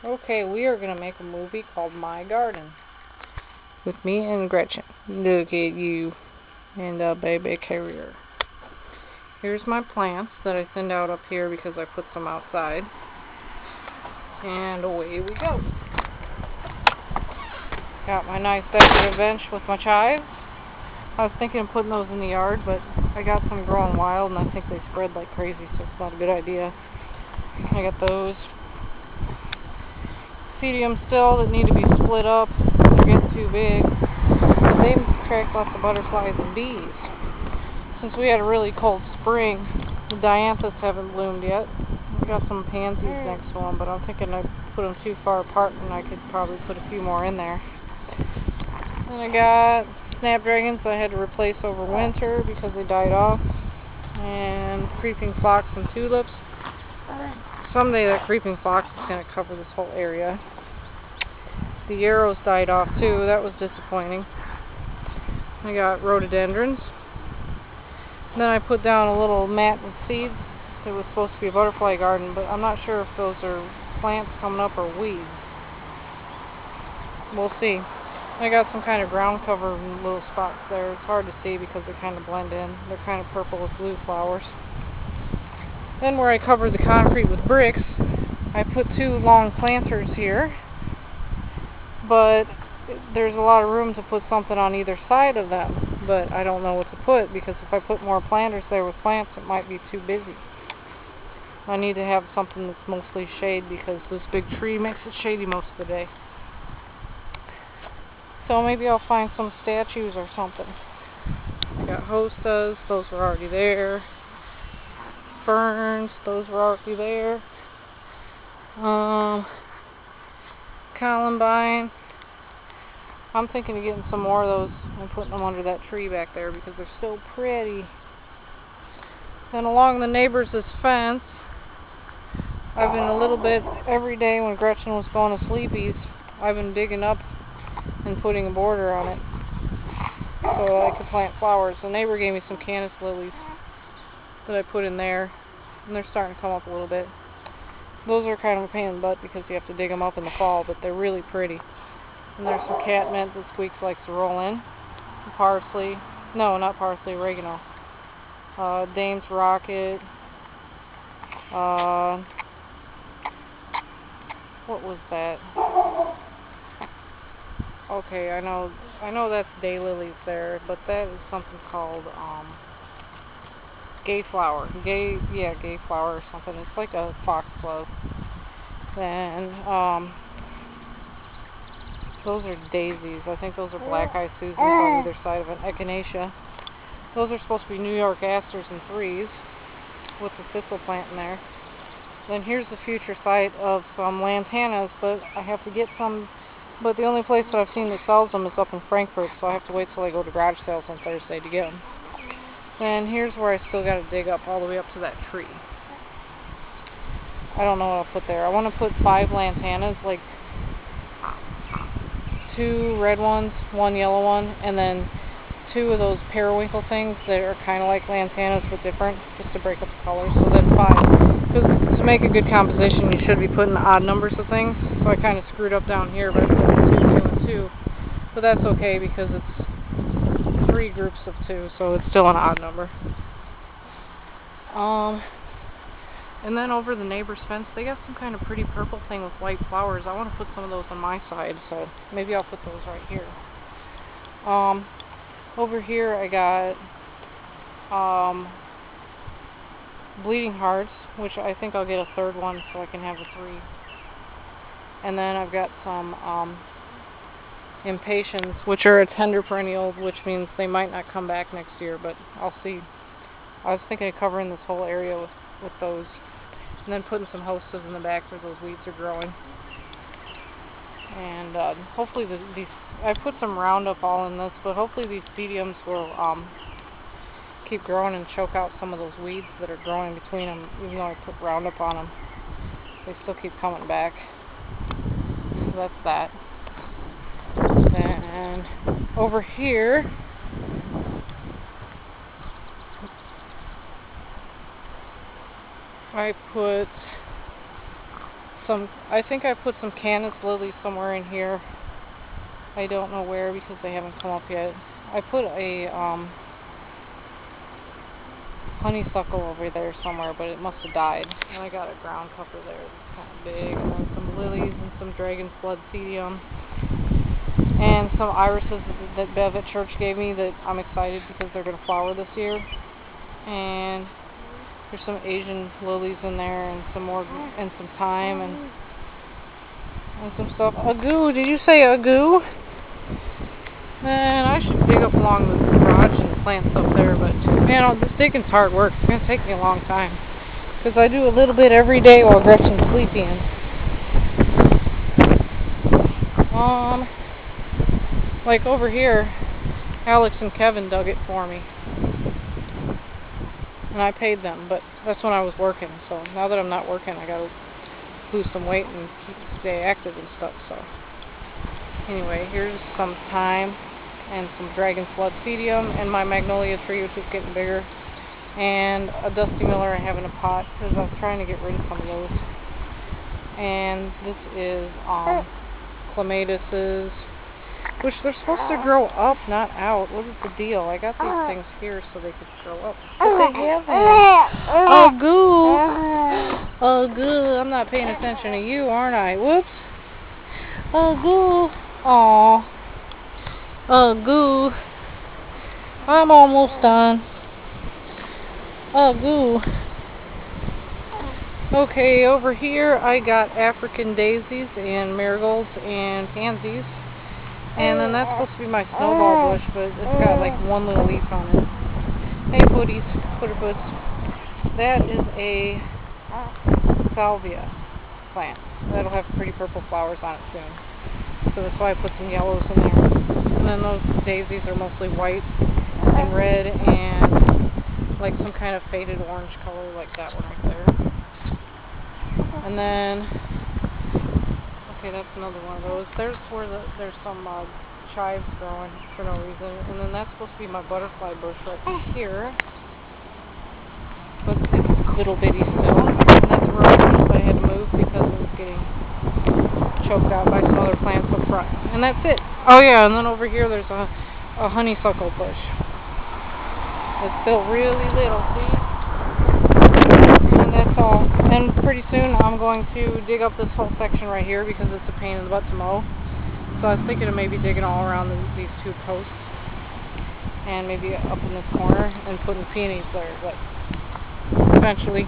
Okay, we are going to make a movie called My Garden with me and Gretchen. Look at you and a baby carrier. Here's my plants that I thinned out up here because I put some outside. And away we go. Got my nice decorative bench with my chives. I was thinking of putting those in the yard, but I got some growing wild and I think they spread like crazy, so it's not a good idea. I got those. Pseudium still that need to be split up. They're getting too big. They attract lots of butterflies and bees. Since we had a really cold spring, the dianthus haven't bloomed yet. I got some pansies next to them, but I'm thinking I'd put them too far apart and I could probably put a few more in there. And I got snapdragons that I had to replace over winter because they died off. And creeping phlox and tulips. Someday that creeping phlox is going to cover this whole area. The yarrows died off too. That was disappointing. I got rhododendrons. Then I put down a little mat with seeds. It was supposed to be a butterfly garden, but I'm not sure if those are plants coming up or weeds. We'll see. I got some kind of ground cover in little spots there. It's hard to see because they kind of blend in. They're kind of purple with blue flowers. Then where I covered the concrete with bricks, I put two long planters here, but there's a lot of room to put something on either side of them, but I don't know what to put because if I put more planters there with plants, it might be too busy. I need to have something that's mostly shade because this big tree makes it shady most of the day. So maybe I'll find some statues or something. I got hostas, those were already there. Ferns, those were already there. Columbine. I'm thinking of getting some more of those and putting them under that tree back there because they're so pretty. Then along the neighbors' fence, I've been a little bit every day when Gretchen was going to sleepies, I've been digging up and putting a border on it so I could plant flowers. The neighbor gave me some canis lilies that I put in there, and they're starting to come up a little bit. Those are kind of a pain in the butt because you have to dig them up in the fall, but they're really pretty. And there's some catmint that Squeaks likes to roll in. Parsley. No, not parsley, oregano. Dame's Rocket. What was that? Okay, I know that's daylilies there, but that is something called gayflower. Gayflower or something. It's like a foxglove. Then those are daisies. I think those are black-eyed Susans on either side of an echinacea. Those are supposed to be New York asters in threes with the thistle plant in there. Then here's the future site of some lantanas, but I have to get some. But the only place that I've seen that sells them is up in Frankfurt, so I have to wait till I go to garage sales on Thursday to get them. Then here's where I still got to dig up all the way up to that tree. I don't know what I'll put there. I want to put 5 lantanas, like 2 red ones, 1 yellow one, and then 2 of those periwinkle things that are kind of like lantanas but different, just to break up the colors. So then 5. Because to make a good composition, you should be putting odd numbers of things. So I kind of screwed up down here, but I put 2, 2, and 2. But that's okay because it's 3 groups of 2, so it's still an odd number. And then over the neighbor's fence, they got some kind of pretty purple thing with white flowers. I want to put some of those on my side, so maybe I'll put those right here. Over here I got bleeding hearts, which I think I'll get a 3rd one so I can have a 3. And then I've got some impatiens, which are a tender perennial, which means they might not come back next year, but I'll see. I was thinking of covering this whole area with those, and then putting some hostas in the back where those weeds are growing. And hopefully these, I put some Roundup all in this, but hopefully these pseudiums will keep growing and choke out some of those weeds that are growing between them. Even though I put Roundup on them, they still keep coming back. So that's that. And over here, I put I think I put some Canis lilies somewhere in here. I don't know where because they haven't come up yet. I put a honeysuckle over there somewhere, but it must have died. And I got a ground cover there that's kind of big, and then some lilies and some dragon's blood cedium, and some irises that Bev at church gave me that I'm excited because they're going to flower this year. And there's some Asian lilies in there, and some more, and some thyme, and some stuff. Agoo, did you say agoo? And I should dig up along the garage and plant stuff there, but man, this digging's hard work. It's going to take me a long time, because I do a little bit every day while Gretchen's sleeping. Like over here, Alex and Kevin dug it for me, and I paid them, but that's when I was working. So now that I'm not working, I gotta lose some weight and stay active and stuff. So anyway, here's some thyme and some dragon's blood cedium, and my magnolia tree, which is getting bigger, and a dusty miller I have in a pot because I was trying to get rid of some of those. And this is clematis's, which they're supposed to grow up, not out. What is the deal? I got these things here so they could grow up, but they haven't. Oh, goo. Oh, goo. I'm not paying attention to you, aren't I? Whoops. Oh, goo. Aw. Oh, goo. I'm almost done. Oh, goo. Okay, over here I got African daisies and marigolds and pansies. And then that's supposed to be my snowball bush, but it's got like one little leaf on it. Hey, pooties, pooter-poots. That is a salvia plant. That'll have pretty purple flowers on it soon. So that's why I put some yellows in there. And then those daisies are mostly white and red and like some kind of faded orange color, like that one right there. And then, okay, that's another one of those. There's where there's some chives growing for no reason. And then that's supposed to be my butterfly bush right here. But it's little bitty still. And that's a rose I had to move because it was getting choked out by some other plants up front. And that's it. Oh yeah, and then over here there's a honeysuckle bush. It's still really little, see? And that's all. And pretty soon I'm going to dig up this whole section right here because it's a pain in the butt to mow. So I was thinking of maybe digging all around these two posts and maybe up in this corner and putting peonies there, but eventually